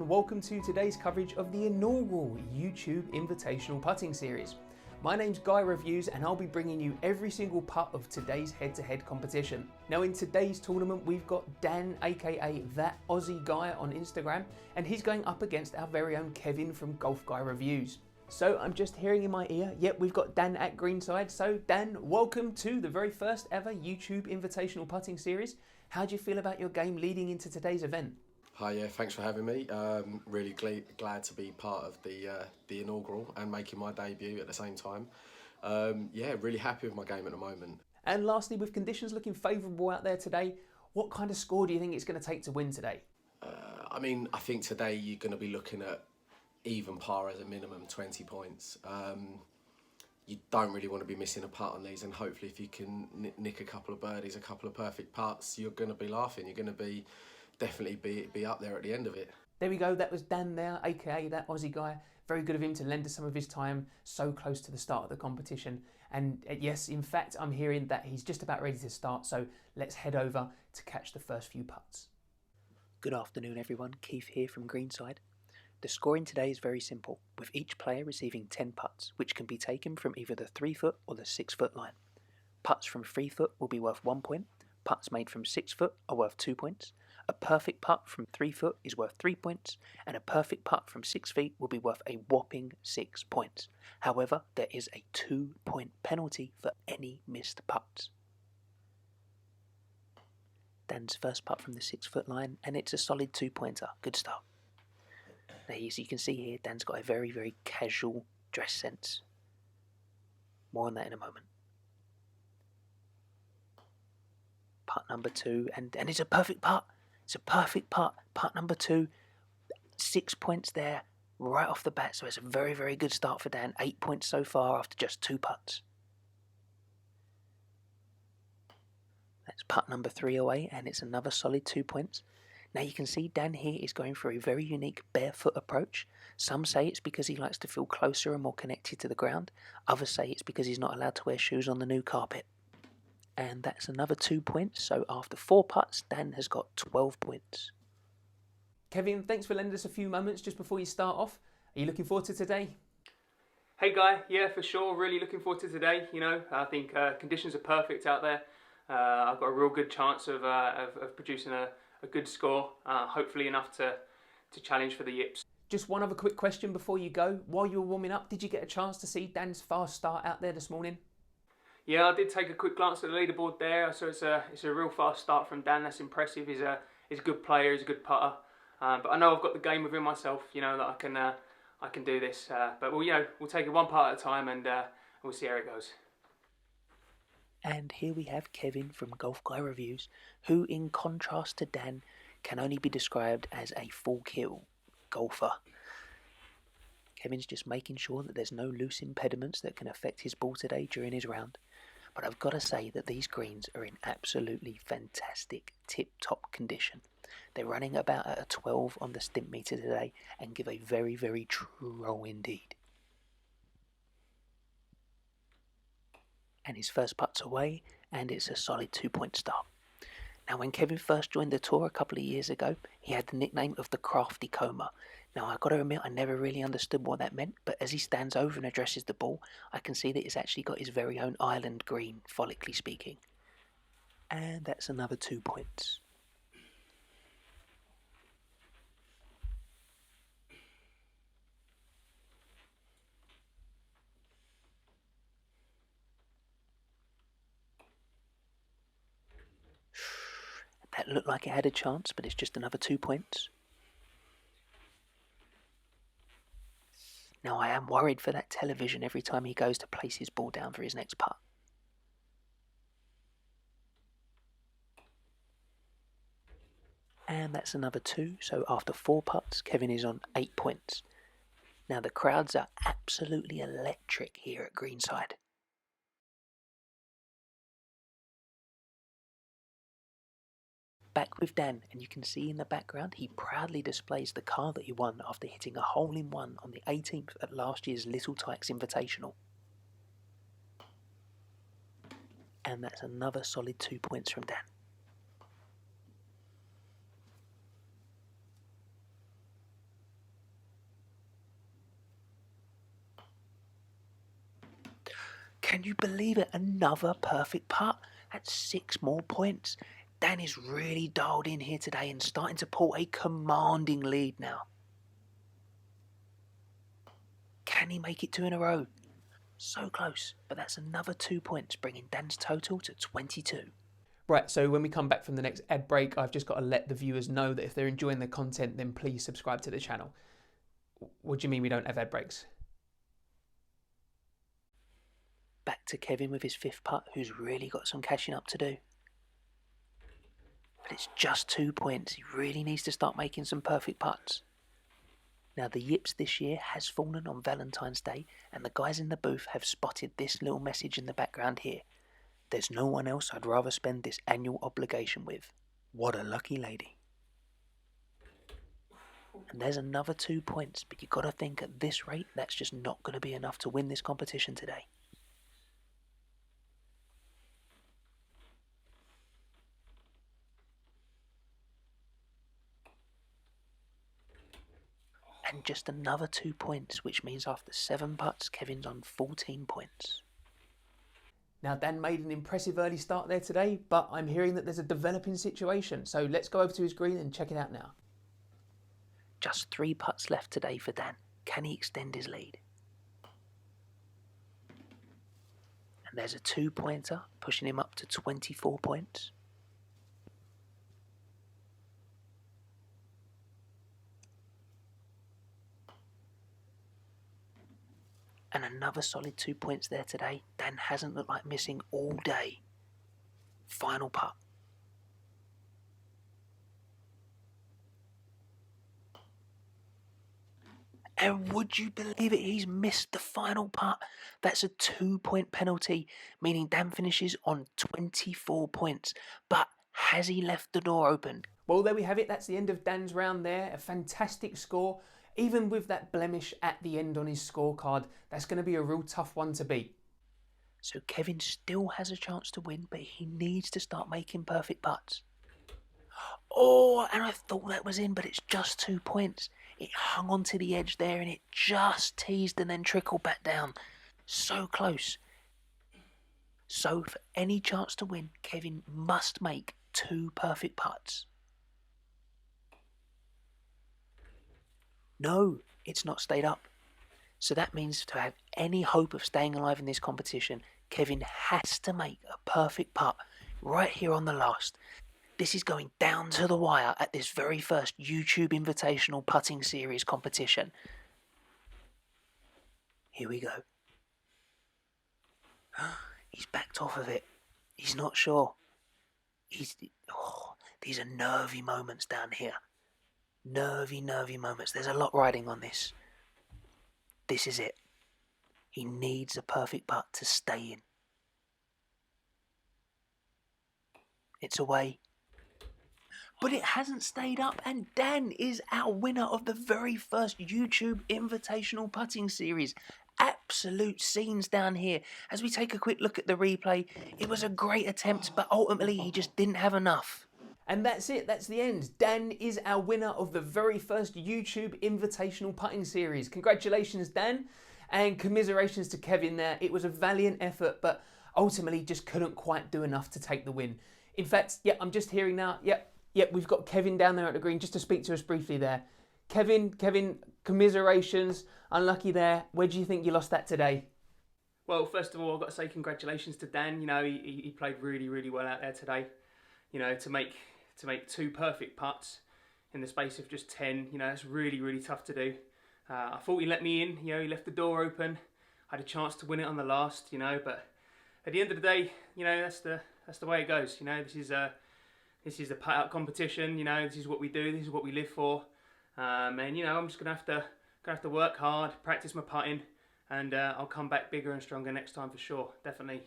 and welcome to today's coverage of the inaugural YouTube Invitational Putting Series. My name's Guy Reviews and I'll be bringing you every single putt of today's head-to-head competition. Now in today's tournament we've got Dan aka ThatOzyGuy on Instagram, and he's going up against our very own Kevin from Golf Guy Reviews. So I'm just hearing in my ear, yep, we've got Dan at greenside. So Dan, welcome to the very first ever YouTube Invitational Putting Series. How do you feel about your game leading into today's event? Hi, yeah, thanks for having me. Really glad to be part of the inaugural and making my debut at the same time. Yeah, really happy with my game at the moment. And lastly, with conditions looking favourable out there today, what kind of score do you think it's going to take to win today? I think today you're going to be looking at even par as a minimum, 20 points. You don't really want to be missing a putt on these, and hopefully if you can nick a couple of birdies, a couple of perfect putts, you're going to be laughing. You're going to be definitely be up there at the end of it. There we go, that was Dan there, aka ThatOzyGuy. Very good of him to lend us some of his time so close to the start of the competition. And yes, in fact, I'm hearing that he's just about ready to start, so let's head over to catch the first few putts. Good afternoon everyone, Keith here from Greenside. The scoring today is very simple, with each player receiving 10 putts, which can be taken from either the 3 foot or the 6 foot line. Putts from 3 foot will be worth 1 point, putts made from 6 foot are worth 2 points, a perfect putt from 3 foot is worth 3 points, and a perfect putt from 6 feet will be worth a whopping 6 points. However, there is a 2-point penalty for any missed putts. Dan's first putt from the 6 foot line, and it's a solid 2-pointer. Good start. Now, as you can see here, Dan's got a very, very casual dress sense. More on that in a moment. Putt number 2, and it's a perfect putt. It's a perfect putt. Putt number 2, 6 points there right off the bat. So it's a very, very good start for Dan. 8 points so far after just 2 putts. That's putt number 3 away, and it's another solid 2 points. Now you can see Dan here is going for a very unique barefoot approach. Some say it's because he likes to feel closer and more connected to the ground. Others say it's because he's not allowed to wear shoes on the new carpet. And that's another 2 points, so after 4 putts, Dan has got 12 points. Kevin, thanks for lending us a few moments just before you start off. Are you looking forward to today? Hey Guy, yeah, for sure, really looking forward to today. You know, I think conditions are perfect out there. I've got a real good chance of producing a good score, hopefully enough to challenge for the YIPS. Just one other quick question before you go. While you were warming up, did you get a chance to see Dan's fast start out there this morning? Yeah, I did take a quick glance at the leaderboard there, so it's a real fast start from Dan. That's impressive. He's a good player, he's a good putter. But I know I've got the game within myself, you know, that I can do this. But we'll take it one part at a time, and we'll see how it goes. And here we have Kevin from Golf Guy Reviews, who in contrast to Dan can only be described as a full kill golfer. Kevin's just making sure that there's no loose impediments that can affect his ball today during his round. But I've got to say that these greens are in absolutely fantastic tip-top condition. They're running about at a 12 on the stimp meter today and give a very, very true roll indeed. And his first putt's away, and it's a solid 2-point start. Now, when Kevin first joined the tour a couple of years ago, he had the nickname of the Crafty Coma. Now, I've got to admit, I never really understood what that meant, but as he stands over and addresses the ball, I can see that it's actually got his very own island green, follically speaking. And that's another 2 points. That looked like it had a chance, but it's just another 2 points. Now I am worried for that television every time he goes to place his ball down for his next putt. And that's another 2, so after 4 putts, Kevin is on 8 points. Now the crowds are absolutely electric here at Greenside. Back with Dan, and you can see in the background he proudly displays the car that he won after hitting a hole-in-one on the 18th at last year's Little Tykes Invitational. And that's another solid 2 points from Dan. Can you believe it? Another perfect putt. That's 6 more points. Dan is really dialed in here today and starting to pull a commanding lead now. Can he make it 2 in a row? So close, but that's another 2 points, bringing Dan's total to 22. Right, so when we come back from the next ad break, I've just got to let the viewers know that if they're enjoying the content, then please subscribe to the channel. What do you mean we don't have ad breaks? Back to Kevin with his 5th putt, who's really got some catching up to do. But it's just 2 points. He really needs to start making some perfect putts. Now, the YIPS this year has fallen on Valentine's Day, and the guys in the booth have spotted this little message in the background here. There's no one else I'd rather spend this annual obligation with. What a lucky lady. And there's another 2 points, but you've got to think at this rate, that's just not going to be enough to win this competition today. And just another 2 points, which means after 7 putts, Kevin's on 14 points. Now, Dan made an impressive early start there today, but I'm hearing that there's a developing situation. So let's go over to his green and check it out now. Just 3 putts left today for Dan. Can he extend his lead? And there's a 2-pointer, pushing him up to 24 points. And another solid 2 points there today. Dan hasn't looked like missing all day. Final putt. And would you believe it, he's missed the final putt. That's a 2-point penalty, meaning Dan finishes on 24 points. But has he left the door open? Well, there we have it. That's the end of Dan's round there. A fantastic score. Even with that blemish at the end on his scorecard, that's going to be a real tough one to beat. So Kevin still has a chance to win, but he needs to start making perfect putts. Oh, and I thought that was in, but it's just 2 points. It hung onto the edge there and it just teased and then trickled back down. So close. So for any chance to win, Kevin must make 2 perfect putts. No, it's not stayed up. So that means to have any hope of staying alive in this competition, Kevin has to make a perfect putt right here on the last. This is going down to the wire at this very first YouTube Invitational Putting Series competition. Here we go. He's backed off of it. He's not sure. These are nervy moments down here. Nervy moments. There's a lot riding on this. This is it. He needs a perfect putt to stay in. It's away. But it hasn't stayed up, and Dan is our winner of the very first YouTube Invitational Putting Series. Absolute scenes down here. As we take a quick look at the replay, it was a great attempt, but ultimately he just didn't have enough. And that's it, that's the end. Dan is our winner of the very first YouTube Invitational Putting Series. Congratulations, Dan, and commiserations to Kevin there. It was a valiant effort, but ultimately just couldn't quite do enough to take the win. In fact, yeah, I'm just hearing now, yep, we've got Kevin down there at the green just to speak to us briefly there. Kevin, commiserations, unlucky there. Where do you think you lost that today? Well, first of all, I've got to say congratulations to Dan. You know, he played really, really well out there today. You know, to make 2 perfect putts in the space of just 10, you know, that's really, really tough to do. I thought he let me in, you know, he left the door open. I had a chance to win it on the last, you know, but at the end of the day, you know, that's the way it goes. You know, this is the PuttOUT competition. You know, this is what we do. This is what we live for. And you know, I'm just gonna have to work hard, practice my putting, and I'll come back bigger and stronger next time for sure. Definitely.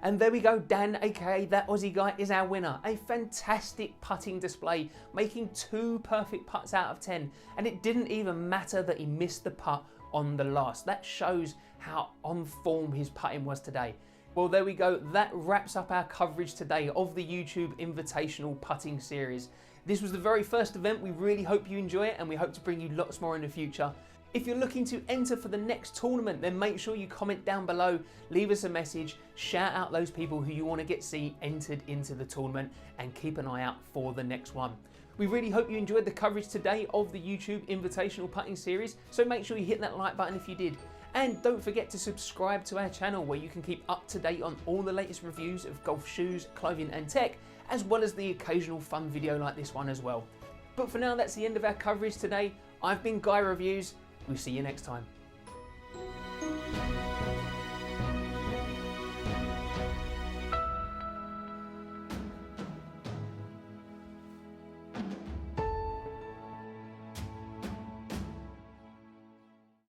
And there we go, Dan, aka That Aussie Guy, is our winner. A fantastic putting display, making 2 perfect putts out of 10. And it didn't even matter that he missed the putt on the last. That shows how on form his putting was today. Well, there we go. That wraps up our coverage today of the YouTube Invitational Putting Series. This was the very first event. We really hope you enjoy it, and we hope to bring you lots more in the future. If you're looking to enter for the next tournament, then make sure you comment down below, leave us a message, shout out those people who you want to see entered into the tournament, and keep an eye out for the next one. We really hope you enjoyed the coverage today of the YouTube Invitational Putting Series, so make sure you hit that like button if you did. And don't forget to subscribe to our channel where you can keep up to date on all the latest reviews of golf shoes, clothing and tech, as well as the occasional fun video like this one as well. But for now, that's the end of our coverage today. I've been Guy Reviews. We'll see you next time.